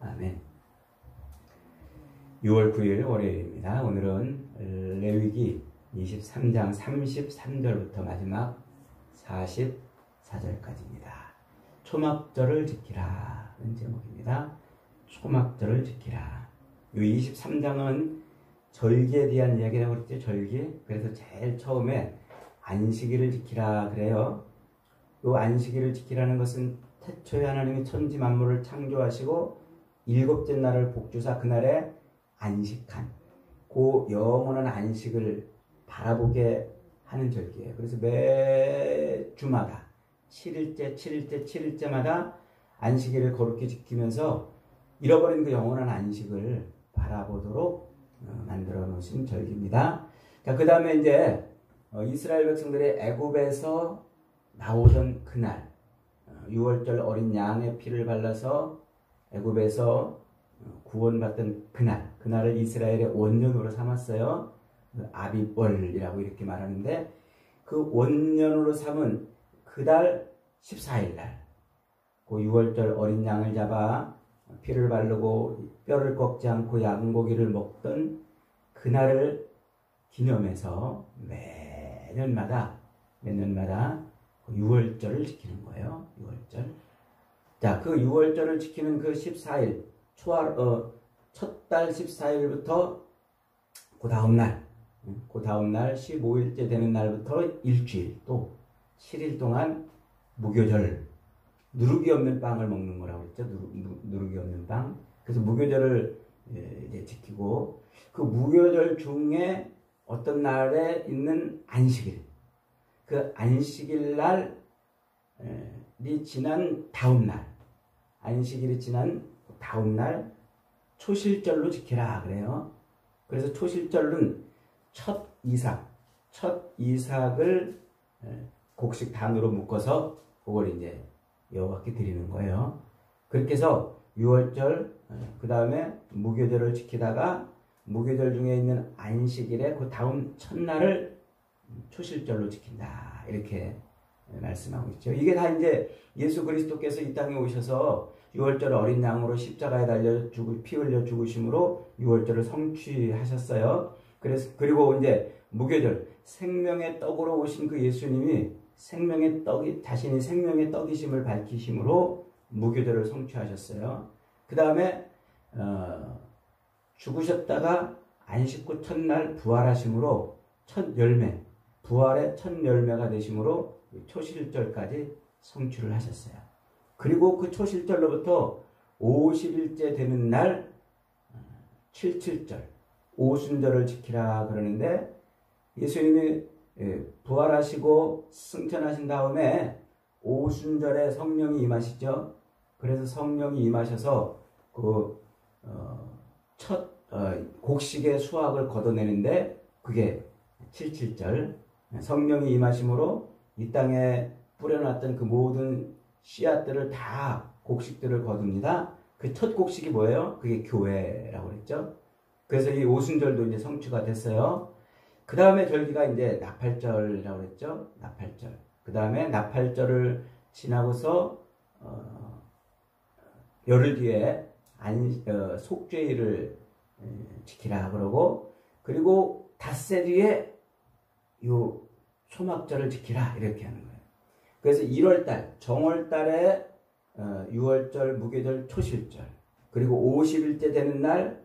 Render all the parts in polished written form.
아멘. 6월 9일 월요일입니다. 오늘은 레위기 23장 33절부터 마지막 44절까지입니다. 초막절을 지키라 는 제목입니다. 초막절을 지키라. 이 23장은 절기에 대한 이야기라고 그랬죠. 절기. 그래서 제일 처음에 안식일을 지키라 그래요. 이 안식일을 지키라는 것은 태초에 하나님이 천지 만물을 창조하시고 일곱째 날을 복주사 그날에 안식한 그 영원한 안식을 바라보게 하는 절기예요. 그래서 매 주마다 7일째마다 안식일을 거룩히 지키면서 잃어버린 그 영원한 안식을 바라보도록 만들어 놓으신 절기입니다. 자, 그 다음에 이제 이스라엘 백성들이 애굽에서 나오던 그날 6월절 어린 양의 피를 발라서 애굽에서 구원받던 그날을 이스라엘의 원년으로 삼았어요. 아비월이라고 이렇게 말하는데 그 원년으로 삼은 그달 14일날 그 6월절 어린 양을 잡아 피를 바르고 뼈를 꺾지 않고 양고기를 먹던 그날을 기념해서 매년마다 6월절을 지키는 거예요. 6월절. 자, 그 6월절을 지키는 그 14일, 첫달 14일부터 그 다음날 15일째 되는 날부터 일주일, 또 7일 동안 무교절, 누룩이 없는 빵을 먹는 거라고 했죠. 누룩이 없는 빵. 그래서 무교절을 이제 지키고, 그 무교절 중에 어떤 날에 있는 안식일, 그 안식일 날이 지난 다음 날, 안식일이 지난 다음 날 초실절로 지키라 그래요. 그래서 초실절은 첫 이삭을 곡식 단으로 묶어서 그걸 이제 여호와께 드리는 거예요. 그렇게 해서 6월절, 그 다음에 무교절을 지키다가 무교절 중에 있는 안식일에 그 다음 첫날을 초실절로 지킨다. 이렇게 말씀하고 있죠. 이게 다 이제 예수 그리스도께서 이 땅에 오셔서 6월절 어린 양으로 십자가에 달려 피 흘려 죽으심으로 6월절을 성취하셨어요. 그리고 이제 무교절, 생명의 떡으로 오신 그 예수님이 자신이 생명의 떡이심을 밝히심으로 무교절을 성취하셨어요. 그 다음에 죽으셨다가 안식 후 첫날 부활하심으로 부활의 첫 열매가 되심으로 초실절까지 성취를 하셨어요. 그리고 그 초실절로부터 50일째 되는 날 77절, 오순절을 지키라 그러는데, 예수님이 부활하시고 승천하신 다음에 오순절에 성령이 임하시죠. 그래서 성령이 임하셔서 첫 곡식의 수확을 걷어내는데 그게 77절, 성령이 임하심으로 이 땅에 뿌려놨던 그 모든 씨앗들을 다 곡식들을 거둡니다. 그 첫 곡식이 뭐예요? 그게 교회라고 그랬죠. 그래서 이 오순절도 이제 성취가 됐어요. 그 다음에 절기가 이제 나팔절이라고 그랬죠. 나팔절. 그 다음에 나팔절을 지나고서 열흘 뒤에 속죄일을 지키라 그러고, 그리고 닷새 뒤에 요 초막절을 지키라 이렇게 하는 거예요. 그래서 1월달 정월달에 6월절 무교절 초실절, 그리고 50일째 되는 날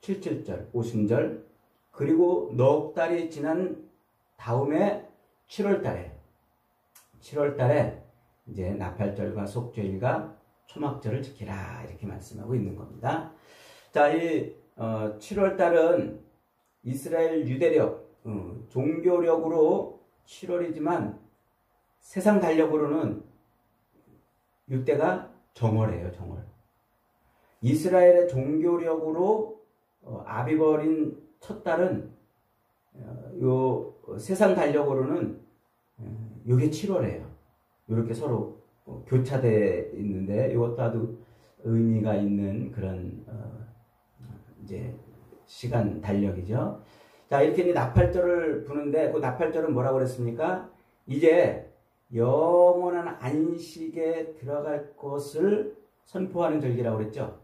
77절 오순절, 그리고 넉 달이 지난 다음에 7월달에 이제 나팔절과 속죄일과 초막절을 지키라 이렇게 말씀하고 있는 겁니다. 자, 이 7월달은 이스라엘 유대력, 종교력으로 7월이지만 세상 달력으로는 이때가 정월이에요. 정월. 이스라엘의 종교력으로 아비벌인 첫 달은 요 세상 달력으로는 요게 7월이에요. 이렇게 서로 교차되어 있는데 이것도 아주 의미가 있는 그런 이제 시간 달력이죠. 자, 이렇게 이제 나팔절을 부는데 그 나팔절은 뭐라고 그랬습니까? 이제 영원한 안식에 들어갈 것을 선포하는 절기라고 그랬죠.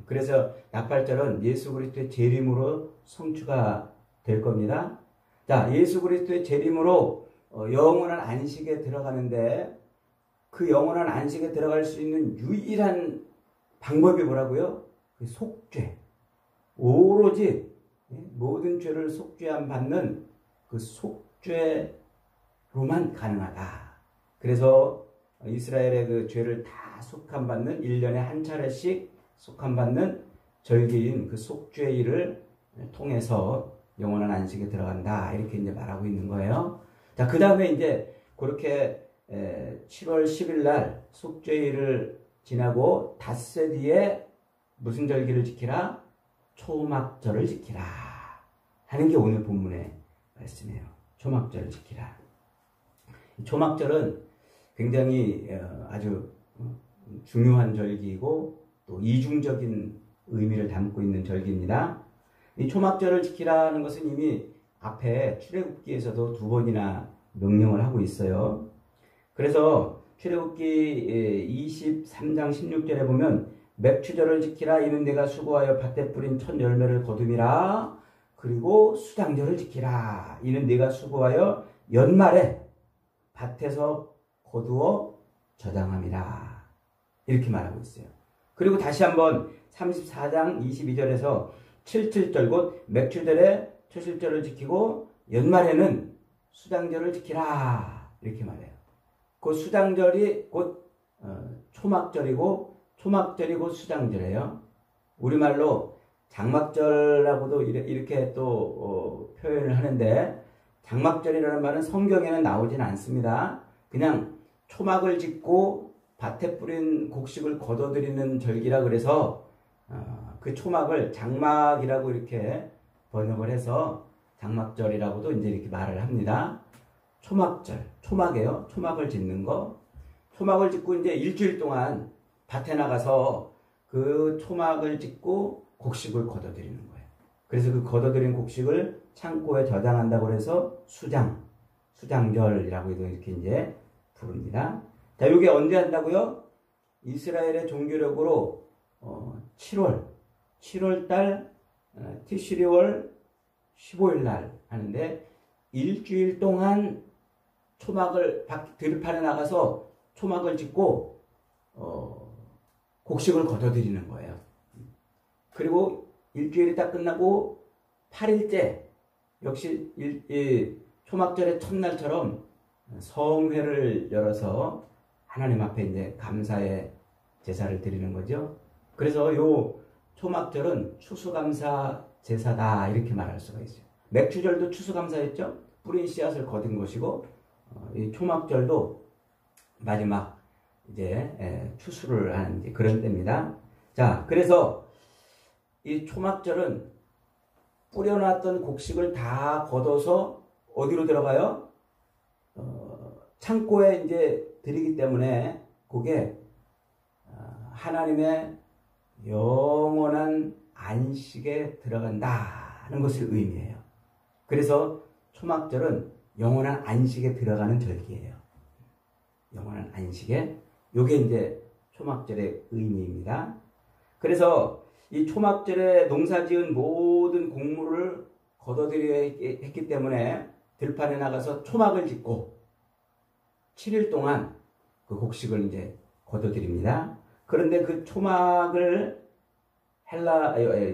그래서 나팔절은 예수 그리스도의 재림으로 성취가 될 겁니다. 자, 예수 그리스도의 재림으로 영원한 안식에 들어가는데 그 영원한 안식에 들어갈 수 있는 유일한 방법이 뭐라고요? 그 속죄. 오로지 모든 죄를 속죄함 받는 그 속죄로만 가능하다. 그래서 이스라엘의 그 죄를 다 속함 받는 1년에 한 차례씩 속함 받는 절기인 그 속죄일을 통해서 영원한 안식에 들어간다. 이렇게 이제 말하고 있는 거예요. 자, 그 다음에 이제 그렇게 7월 10일 날 속죄일을 지나고 닷새 뒤에 무슨 절기를 지키라? 초막절을 지키라 하는 게 오늘 본문의 말씀이에요. 초막절을 지키라. 초막절은 굉장히 아주 중요한 절기이고 또 이중적인 의미를 담고 있는 절기입니다. 이 초막절을 지키라는 것은 이미 앞에 출애굽기에서도 2번이나 명령을 하고 있어요. 그래서 출애굽기 23장 16절에 보면 맥추절을 지키라. 이는 내가 수고하여 밭에 뿌린 첫 열매를 거둠이라. 그리고 수장절을 지키라. 이는 내가 수고하여 연말에 밭에서 거두어 저장함이라. 이렇게 말하고 있어요. 그리고 다시 한번 34장 22절에서 칠칠절 곧 맥추절에 초실절을 지키고 연말에는 수장절을 지키라. 이렇게 말해요. 그 수장절이 곧 초막절이고 초막절이 곧 수장절이에요. 우리말로 장막절이라고도 이렇게 또 표현을 하는데 장막절이라는 말은 성경에는 나오진 않습니다. 그냥 초막을 짓고 밭에 뿌린 곡식을 거둬들이는 절기라 그래서 그 초막을 장막이라고 이렇게 번역을 해서 장막절이라고도 이제 이렇게 말을 합니다. 초막절, 초막이에요. 초막을 짓는 거. 초막을 짓고 이제 일주일 동안 밭에 나가서 그 초막을 짓고 곡식을 거둬들이는 거예요. 그래서 그 거둬들인 곡식을 창고에 저장한다고 해서 수장절이라고 이렇게 이제 부릅니다. 자, 이게 언제 한다고요? 이스라엘의 종교력으로 7월 달 티시리월 15일 날 하는데 일주일 동안 초막을 들판에 나가서 초막을 짓고 곡식을 거둬들이는 거예요. 그리고 일주일이 딱 끝나고 8일째 역시 초막절의 첫날처럼 성회를 열어서 하나님 앞에 이제 감사의 제사를 드리는 거죠. 그래서 요 초막절은 추수감사 제사다 이렇게 말할 수가 있어요. 맥추절도 추수감사였죠. 뿌린 씨앗을 거둔 것이고 이 초막절도 마지막 이제 추수를 하는 이제 그런 때입니다. 자, 그래서 이 초막절은 뿌려놨던 곡식을 다 걷어서 어디로 들어가요? 창고에 이제 드리기 때문에 그게 하나님의 영원한 안식에 들어간다는 것을 의미해요. 그래서 초막절은 영원한 안식에 들어가는 절기예요. 영원한 안식에. 요게 이제 초막절의 의미입니다. 그래서 이 초막절에 농사지은 모든 곡물을 거둬들여야 했기 때문에 들판에 나가서 초막을 짓고 7일 동안 그 곡식을 이제 거둬들입니다. 그런데 그 초막을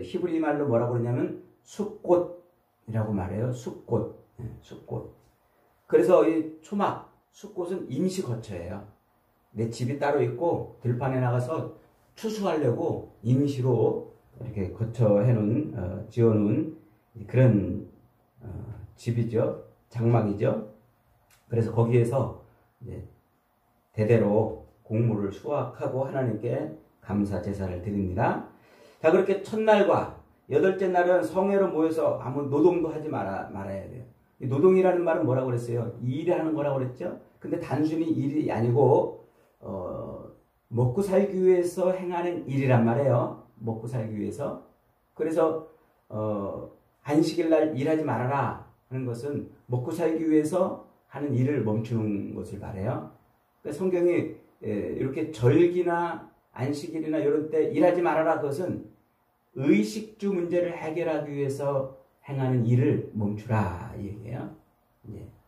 히브리 말로 뭐라고 그러냐면 숫꽃이라고 말해요. 숫꽃. 그래서 이 초막, 숫꽃은 임시 거처예요. 내 집이 따로 있고 들판에 나가서 추수하려고 임시로 이렇게 거처해놓은 지어놓은 그런 집이죠. 장막이죠. 그래서 거기에서 이제 대대로 곡물을 수확하고 하나님께 감사 제사를 드립니다. 자, 그렇게 첫날과 여덟째 날은 성회로 모여서 아무 노동도 하지 말아야 돼요. 이 노동이라는 말은 뭐라고 그랬어요? 일하는 거라고 그랬죠? 근데 단순히 일이 아니고 먹고 살기 위해서 행하는 일이란 말이에요. 먹고 살기 위해서. 그래서 안식일 날 일하지 말아라 하는 것은 먹고 살기 위해서 하는 일을 멈추는 것을 말해요. 그러니까 성경이 이렇게 절기나 안식일이나 이런 때 일하지 말아라. 그것은 의식주 문제를 해결하기 위해서 행하는 일을 멈추라 이 얘기예요.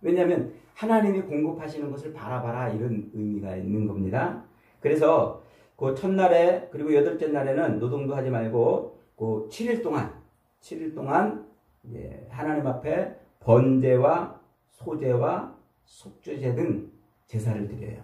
왜냐하면 하나님이 공급하시는 것을 바라봐라 이런 의미가 있는 겁니다. 그래서 그 첫날에 그리고 여덟째 날에는 노동도 하지 말고 그 7일 동안 하나님 앞에 번제와 소제와 속죄제 등 제사를 드려요.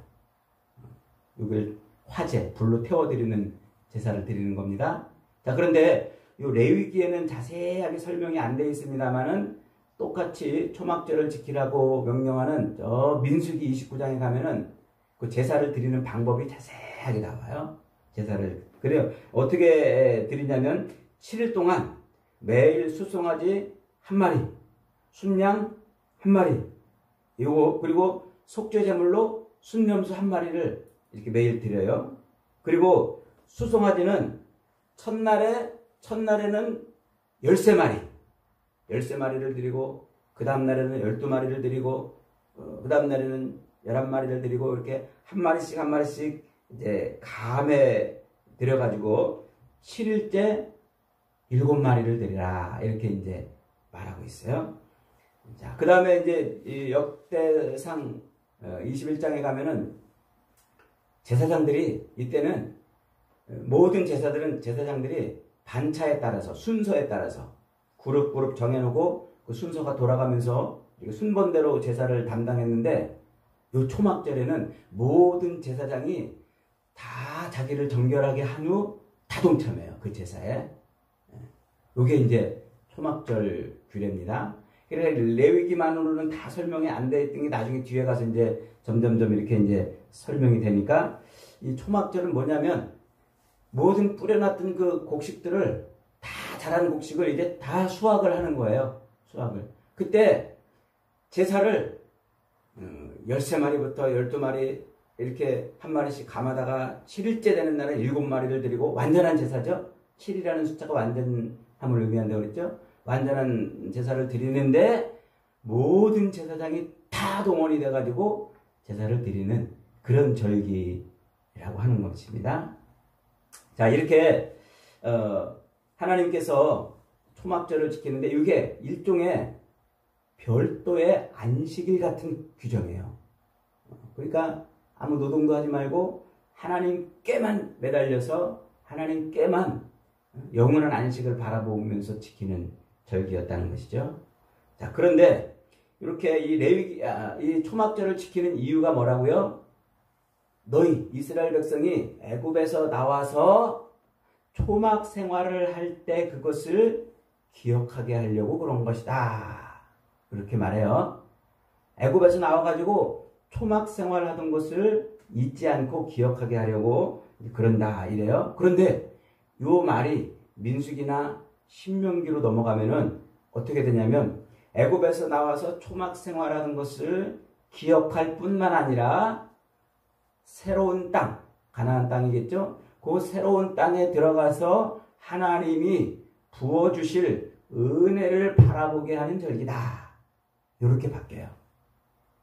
이걸 화제, 불로 태워드리는 제사를 드리는 겁니다. 자, 그런데 이 레위기에는 자세하게 설명이 안 되어 있습니다만은 똑같이 초막절을 지키라고 명령하는 저 민수기 29장에 가면은 그 제사를 드리는 방법이 자세하게 나와요. 제사를. 그래요. 어떻게 드리냐면 7일 동안 매일 수송아지 한 마리, 순양 한 마리, 요거 그리고 속죄제물로 순염소 한 마리를 이렇게 매일 드려요. 그리고 수송아지는 첫날에는 13마리를 드리고 그 다음 날에는 12마리를 드리고 그 다음 날에는 11마리를 드리고 이렇게 한 마리씩 이제 감에 들여가지고 7일째 7마리를 드리라 이렇게 이제 말하고 있어요. 자, 그 다음에 이제 이 역대상 21장에 가면은 제사장들이 이때는 모든 제사장들이 반차에 따라서 순서에 따라서 그룹 정해놓고 그 순서가 돌아가면서 순번대로 제사를 담당했는데 요 초막절에는 모든 제사장이 다 자기를 정결하게 한 후 다 동참해요. 그 제사에. 요게 이제 초막절 규례입니다. 그래서 레위기만으로는 다 설명이 안 돼 있던 게 나중에 뒤에 가서 이제 점점점 이렇게 이제 설명이 되니까 이 초막절은 뭐냐면 모든 뿌려놨던 그 곡식들을 다 자란 곡식을 이제 다 수확을 하는 거예요. 수확을. 그때 제사를 13마리부터 12마리 이렇게 한 마리씩 감아다가 7일째 되는 날에 7마리를 드리고 완전한 제사죠. 7이라는 숫자가 완전함을 의미한다고 그랬죠. 완전한 제사를 드리는데 모든 제사장이 다 동원이 돼가지고 제사를 드리는 그런 절기라고 하는 것입니다. 자, 이렇게 하나님께서 초막절을 지키는데 이게 일종의 별도의 안식일 같은 규정이에요. 그러니까 아무 노동도 하지 말고 하나님께만 매달려서 하나님께만 영원한 안식을 바라보면서 지키는 절기였다는 것이죠. 자, 그런데 이렇게 이 초막절을 지키는 이유가 뭐라고요? 너희 이스라엘 백성이 애굽에서 나와서 초막 생활을 할 때 그것을 기억하게 하려고 그런 것이다. 그렇게 말해요. 애굽에서 나와가지고 초막 생활하던 것을 잊지 않고 기억하게 하려고 그런다 이래요. 그런데 요 말이 민수기나 신명기로 넘어가면은 어떻게 되냐면 애굽에서 나와서 초막 생활하는 것을 기억할 뿐만 아니라 새로운 땅, 가나안 땅이겠죠? 그 새로운 땅에 들어가서 하나님이 부어주실 은혜를 바라보게 하는 절기다. 이렇게 바뀌어요.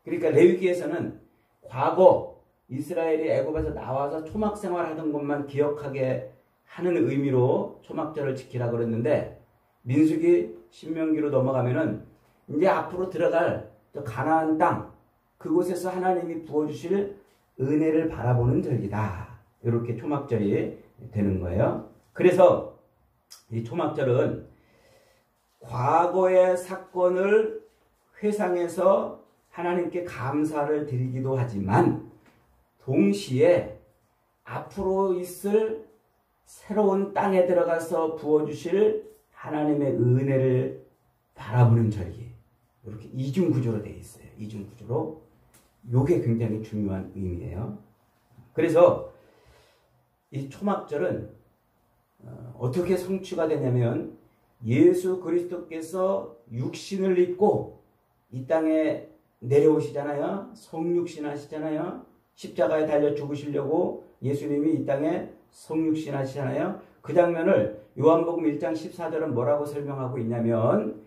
그러니까 레위기에서는 과거 이스라엘이 애굽에서 나와서 초막 생활하던 것만 기억하게 하는 의미로 초막절을 지키라고 그랬는데 민수기 신명기로 넘어가면은 이제 앞으로 들어갈 저 가나안 땅 그곳에서 하나님이 부어주실 은혜를 바라보는 절기다. 이렇게 초막절이 되는 거예요. 그래서 이 초막절은 과거의 사건을 회상해서 하나님께 감사를 드리기도 하지만 동시에 앞으로 있을 새로운 땅에 들어가서 부어주실 하나님의 은혜를 바라보는 절기. 이렇게 이중구조로 되어 있어요. 이중구조로. 이게 굉장히 중요한 의미예요. 그래서 이 초막절은 어떻게 성취가 되냐면 예수 그리스도께서 육신을 입고 이 땅에 내려오시잖아요. 성육신 하시잖아요. 십자가에 달려 죽으시려고 예수님이 이 땅에 성육신 하시잖아요. 그 장면을 요한복음 1장 14절은 뭐라고 설명하고 있냐면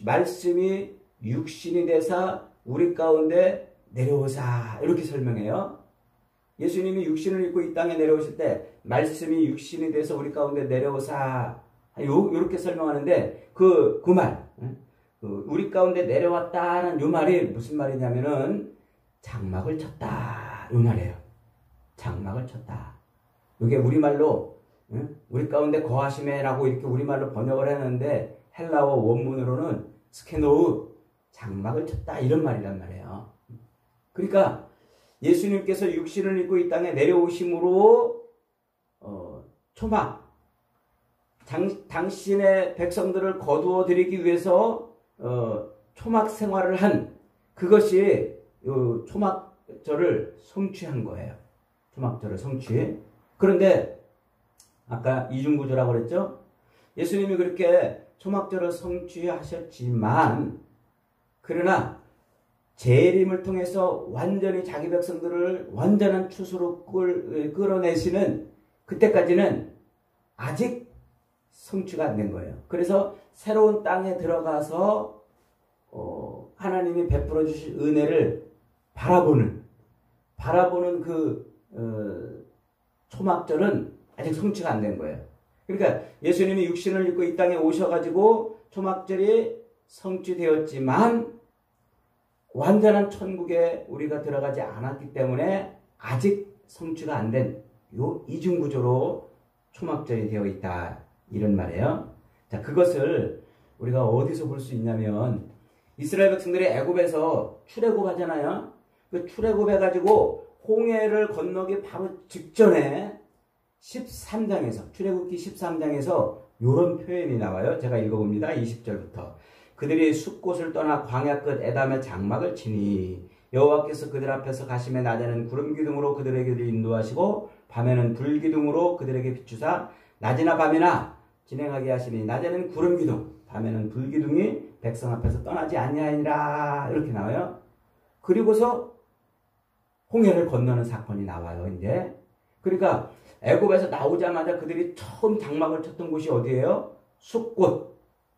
말씀이 육신이 되사 우리 가운데 내려오사 이렇게 설명해요. 예수님이 육신을 입고 이 땅에 내려오실 때 말씀이 육신이 돼서 우리 가운데 내려오사 요렇게 설명하는데 그 말, 우리 가운데 내려왔다는 요 말이 무슨 말이냐면은 장막을 쳤다 요 말이에요. 장막을 쳤다. 이게 우리말로 우리 가운데 거하심에라고 이렇게 우리말로 번역을 했는데 헬라어 원문으로는 스케노우 장막을 쳤다 이런 말이란 말이에요. 그러니까 예수님께서 육신을 입고 이 땅에 내려오심으로 초막 당신의 백성들을 거두어 드리기 위해서 초막 생활을 한 그것이 초막절을 성취한 거예요. 초막절을 성취. 그런데 아까 이중구조라고 그랬죠? 예수님이 그렇게 초막절을 성취하셨지만 그러나 재림을 통해서 완전히 자기 백성들을 완전한 추수로 끌어내시는 그때까지는 아직 성취가 안 된 거예요. 그래서 새로운 땅에 들어가서 하나님이 베풀어 주실 은혜를 바라보는 그 초막절은 아직 성취가 안 된 거예요. 그러니까 예수님이 육신을 입고 이 땅에 오셔가지고 초막절이 성취되었지만 완전한 천국에 우리가 들어가지 않았기 때문에 아직 성취가 안 된 요 이중구조로 초막절이 되어 있다 이런 말이에요. 자, 그것을 우리가 어디서 볼 수 있냐면 이스라엘 백성들이 애굽에서 출애굽하잖아요. 그 출애굽해가지고 홍해를 건너기 바로 직전에 13장에서 출애굽기 13장에서 이런 표현이 나와요. 제가 읽어봅니다. 20절부터 그들이 숲곳을 떠나 광야 끝 에담의 장막을 치니 여호와께서 그들 앞에서 가심에 낮에는 구름 기둥으로 그들에게 인도하시고 밤에는 불 기둥으로 그들에게 비추사 낮이나 밤이나 진행하게 하시니 낮에는 구름 기둥 밤에는 불 기둥이 백성 앞에서 떠나지 아니하니라 이렇게 나와요. 그리고서 홍해를 건너는 사건이 나와요. 이제 그러니까 애굽에서 나오자마자 그들이 처음 장막을 쳤던 곳이 어디예요?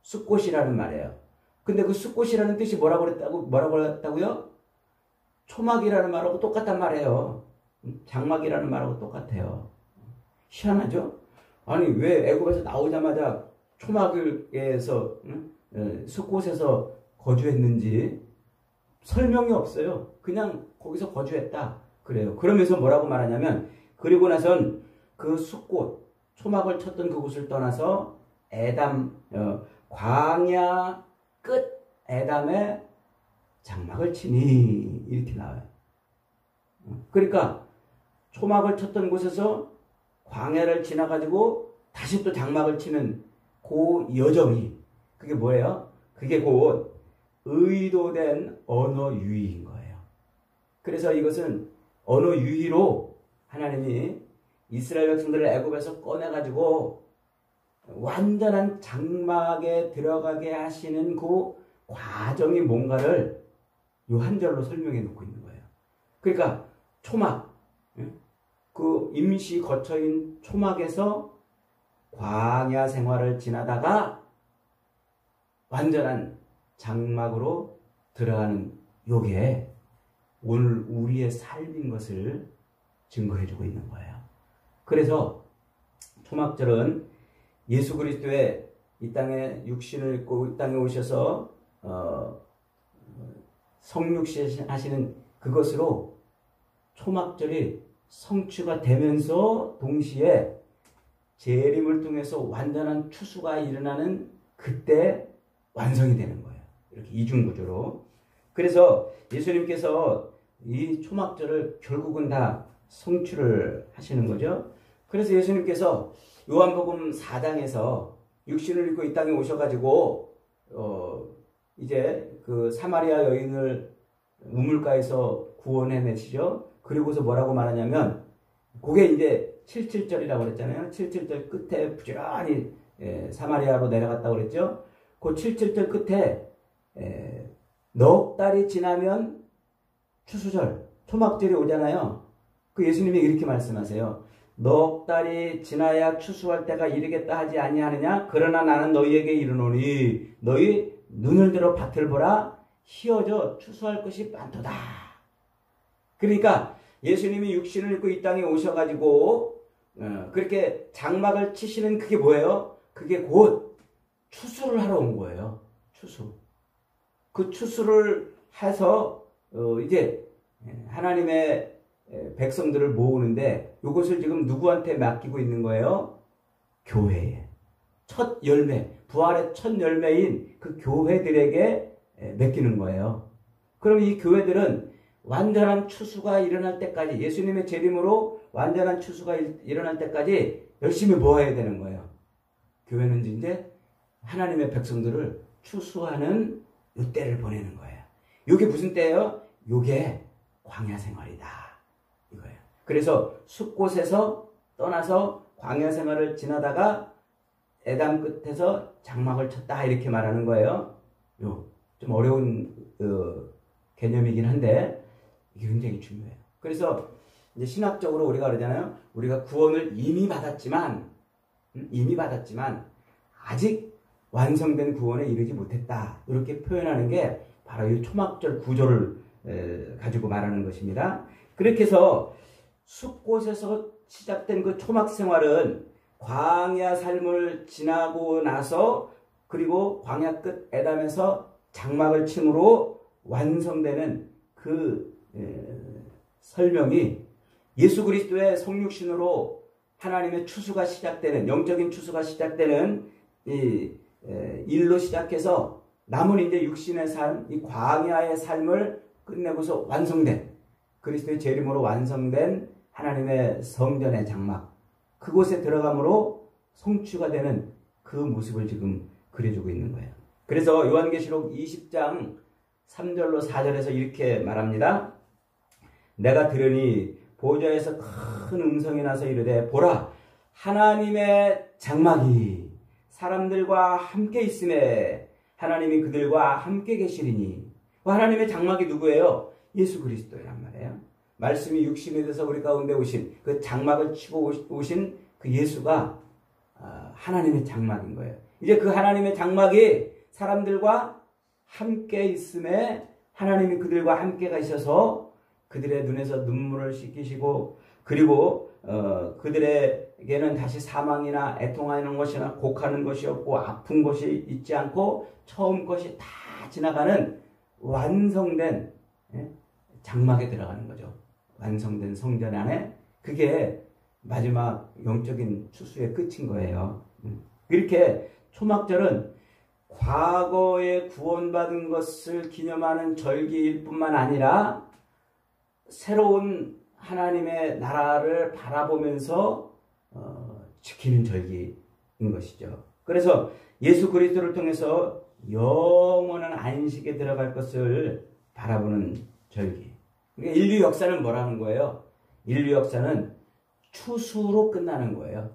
숲곳이라는 말이에요. 근데 그 숲곳이라는 뜻이 뭐라고 그랬다고요? 초막이라는 말하고 똑같단 말이에요. 장막이라는 말하고 똑같아요. 희한하죠? 아니 왜 애굽에서 나오자마자 초막에서 숲곳에서 거주했는지 설명이 없어요. 그냥 거기서 거주했다 그래요. 그러면서 뭐라고 말하냐면 그리고 나선 그 숲곳 초막을 쳤던 그곳을 떠나서 에담 광야 끝 에담에 장막을 치니 이렇게 나와요. 그러니까 초막을 쳤던 곳에서 광야를 지나가지고 다시 또 장막을 치는 그 여정이 그게 뭐예요? 그게 곧 의도된 언어 유희인 거예요. 그래서 이것은 언어 유희로 하나님이 이스라엘 백성들을 애굽에서 꺼내가지고 완전한 장막에 들어가게 하시는 그 과정이 뭔가를 요 한 절로 설명해 놓고 있는 거예요. 그러니까 초막, 그 임시 거처인 초막에서 광야 생활을 지나다가 완전한 장막으로 들어가는 요게 오늘 우리의 삶인 것을 증거해주고 있는 거예요. 그래서 초막절은 예수 그리스도의 이 땅에 육신을 입고 이 땅에 오셔서 성육신 하시는 그것으로 초막절이 성취가 되면서 동시에 재림을 통해서 완전한 추수가 일어나는 그때 완성이 되는 거예요. 이렇게 이중구조로. 그래서 예수님께서 이 초막절을 결국은 다 성취를 하시는 거죠. 그래서 예수님께서 요한복음 4장에서 육신을 입고 이 땅에 오셔가지고 이제 그 사마리아 여인을 우물가에서 구원해내시죠. 그리고서 뭐라고 말하냐면 그게 이제 77절이라고 그랬잖아요. 77절 끝에 부지런히 사마리아로 내려갔다고 그랬죠. 그 77절 끝에 넉 달이 지나면 추수절, 초막절이 오잖아요. 그 예수님이 이렇게 말씀하세요. 넉 달이 지나야 추수할 때가 이르겠다 하지 아니하느냐? 그러나 나는 너희에게 이르노니 너희 눈을 들어 밭을 보라 희어져 추수할 것이 많도다. 그러니까 예수님이 육신을 입고 이 땅에 오셔가지고 그렇게 장막을 치시는 그게 뭐예요? 그게 곧 추수를 하러 온 거예요. 추수. 그 추수를 해서 이제 하나님의 백성들을 모으는데 이것을 지금 누구한테 맡기고 있는 거예요? 교회에. 첫 열매, 부활의 첫 열매인 그 교회들에게 맡기는 거예요. 그럼 이 교회들은 완전한 추수가 일어날 때까지, 예수님의 재림으로 완전한 추수가 일어날 때까지 열심히 모아야 되는 거예요. 교회는 이제 하나님의 백성들을 추수하는 이때를 보내는 거예요. 이게 무슨 때예요? 이게 광야 생활이다, 이거예요. 그래서 숲곳에서 떠나서 광야 생활을 지나다가 에담 끝에서 장막을 쳤다, 이렇게 말하는 거예요. 좀 어려운 개념이긴 한데 이게 굉장히 중요해요. 그래서 이제 신학적으로 우리가 그러잖아요. 우리가 구원을 이미 받았지만 아직 완성된 구원에 이르지 못했다, 이렇게 표현하는 게 바로 이 초막절 구조를 가지고 말하는 것입니다. 그렇게 해서 숲곳에서 시작된 그 초막 생활은 광야 삶을 지나고 나서 그리고 광야 끝 에담에서 장막을 침으로 완성되는 그 설명이 예수 그리스도의 성육신으로 하나님의 추수가 시작되는, 영적인 추수가 시작되는 이 일로 시작해서 남은 이제 육신의 삶, 이 광야의 삶을 끝내고서 완성된, 그리스도의 재림으로 완성된 하나님의 성전의 장막, 그곳에 들어감으로 성취가 되는 그 모습을 지금 그려주고 있는 거예요. 그래서 요한계시록 20장 3절로 4절에서 이렇게 말합니다. 내가 들으니 보좌에서 큰 음성이 나서 이르되 보라, 하나님의 장막이 사람들과 함께 있음에 하나님이 그들과 함께 계시리니. 하나님의 장막이 누구예요? 예수 그리스도란 말이에요. 말씀이 육신이 돼서 우리 가운데 오신 그 장막을 치고 오신 그 예수가 하나님의 장막인 거예요. 이제 그 하나님의 장막이 사람들과 함께 있음에 하나님이 그들과 함께 가셔서 그들의 눈에서 눈물을 씻기시고, 그리고 그들에게는 다시 사망이나 애통하는 것이나 곡하는 것이 없고 아픈 것이 있지 않고 처음 것이 다 지나가는 완성된 장막에 들어가는 거죠. 완성된 성전 안에. 그게 마지막 영적인 추수의 끝인 거예요. 이렇게 초막절은 과거에 구원받은 것을 기념하는 절기일 뿐만 아니라 새로운 하나님의 나라를 바라보면서 지키는 절기인 것이죠. 그래서 예수 그리스도를 통해서 영원한 안식에 들어갈 것을 바라보는 절기. 그러니까 인류 역사는 뭐라는 거예요? 인류 역사는 추수로 끝나는 거예요.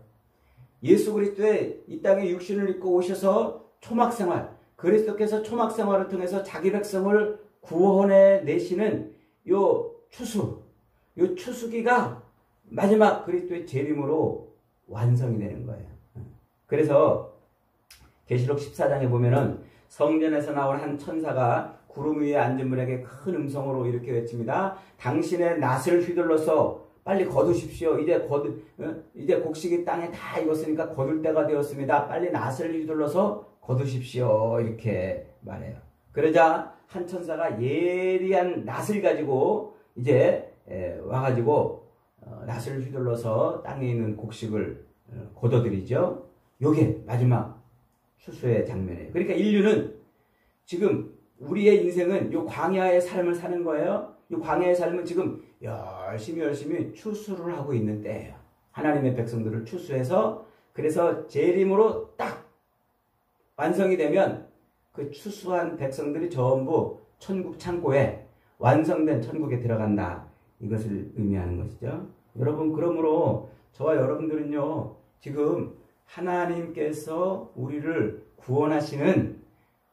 예수 그리스도의 이 땅에 육신을 입고 오셔서 초막생활, 그리스도께서 초막생활을 통해서 자기 백성을 구원해 내시는 요 추수기가 마지막 그리스도의 재림으로 완성이 되는 거예요. 그래서 계시록 14장에 보면은 성전에서 나온 한 천사가 구름 위에 앉은 분에게 큰 음성으로 이렇게 외칩니다. 당신의 낫을 휘둘러서 빨리 거두십시오. 이제 곡식이 땅에 다 익었으니까 거둘 때가 되었습니다. 빨리 낫을 휘둘러서 거두십시오. 이렇게 말해요. 그러자 한 천사가 예리한 낫을 가지고 이제 와가지고 낫을 휘둘러서 땅에 있는 곡식을 거둬들이죠. 요게 마지막 추수의 장면이에요. 그러니까 인류는 지금 우리의 인생은 요 광야의 삶을 사는 거예요. 이 광야의 삶은 지금 열심히 추수를 하고 있는 때예요. 하나님의 백성들을 추수해서, 그래서 재림으로 딱 완성이 되면 그 추수한 백성들이 전부 천국 창고에 완성된 천국에 들어간다. 이것을 의미하는 것이죠. 여러분, 그러므로 저와 여러분들은요, 지금 하나님께서 우리를 구원하시는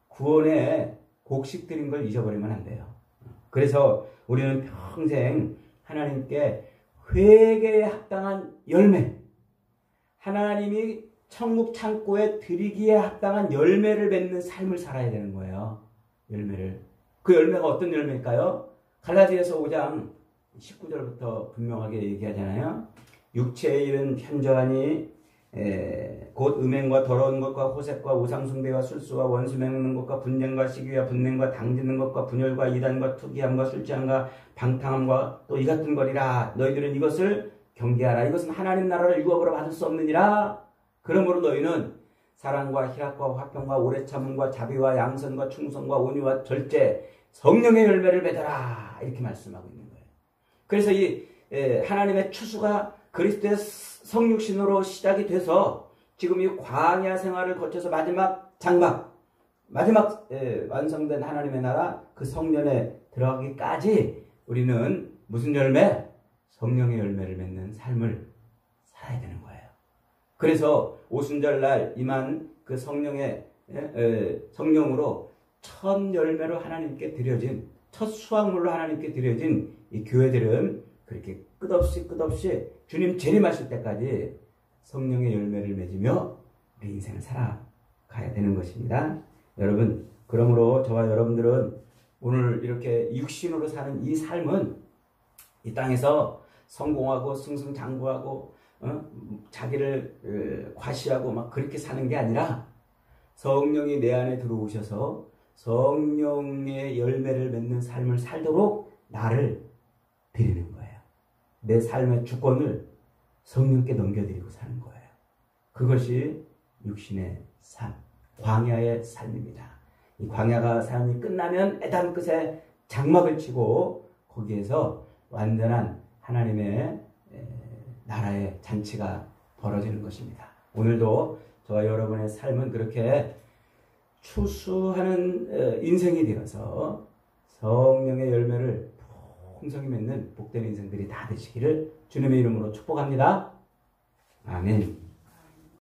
구원의 곡식들인 걸 잊어버리면 안 돼요. 그래서 우리는 평생 하나님께 회개에 합당한 열매, 하나님이 천국 창고에 드리기에 합당한 열매를 맺는 삶을 살아야 되는 거예요. 열매를. 그 열매가 어떤 열매일까요? 갈라디아서 5장 19절부터 분명하게 얘기하잖아요. 육체의 일은 현저하니 곧 음행과 더러운 것과 호색과 우상숭배와 술수와 원수 맺는 것과 분쟁과 시기와 분냉과 당짓는 것과 분열과 이단과 투기함과 술취함과 방탕함과 또 이 같은 거리라. 너희들은 이것을 경계하라. 이것은 하나님 나라를 유업으로 받을 수 없느니라. 그러므로 너희는 사랑과 희락과 화평과 오래 참음과 자비와 양선과 충성과 온유와 절제, 성령의 열매를 맺어라. 이렇게 말씀하고 있는 거예요. 그래서 이 하나님의 추수가 그리스도의 성육신으로 시작이 돼서 지금 이 광야 생활을 거쳐서 마지막 장막, 마지막 완성된 하나님의 나라 그 성년에 들어가기까지 우리는 무슨 열매? 성령의 열매를 맺는 삶을 살아야 되는 거예요. 그래서 오순절날 임한 그 성령의 성령으로 첫 열매로 하나님께 드려진, 첫 수확물로 하나님께 드려진 이 교회들은 그렇게 끝없이 주님 재림하실 때까지 성령의 열매를 맺으며 우리 인생을 살아가야 되는 것입니다. 여러분, 그러므로 저와 여러분들은 오늘 이렇게 육신으로 사는 이 삶은 이 땅에서 성공하고 승승장구하고 자기를 과시하고 막 그렇게 사는 게 아니라 성령이 내 안에 들어오셔서 성령의 열매를 맺는 삶을 살도록 나를 드리는 거예요. 내 삶의 주권을 성령께 넘겨드리고 사는 거예요. 그것이 육신의 삶, 광야의 삶입니다. 이 광야가 삶이 끝나면 에담 끝에 장막을 치고 거기에서 완전한 하나님의 나라의 잔치가 벌어지는 것입니다. 오늘도 저와 여러분의 삶은 그렇게 추수하는 인생이 되어서 성령의 열매를 풍성히 맺는 복된 인생들이 다 되시기를 주님의 이름으로 축복합니다. 아멘.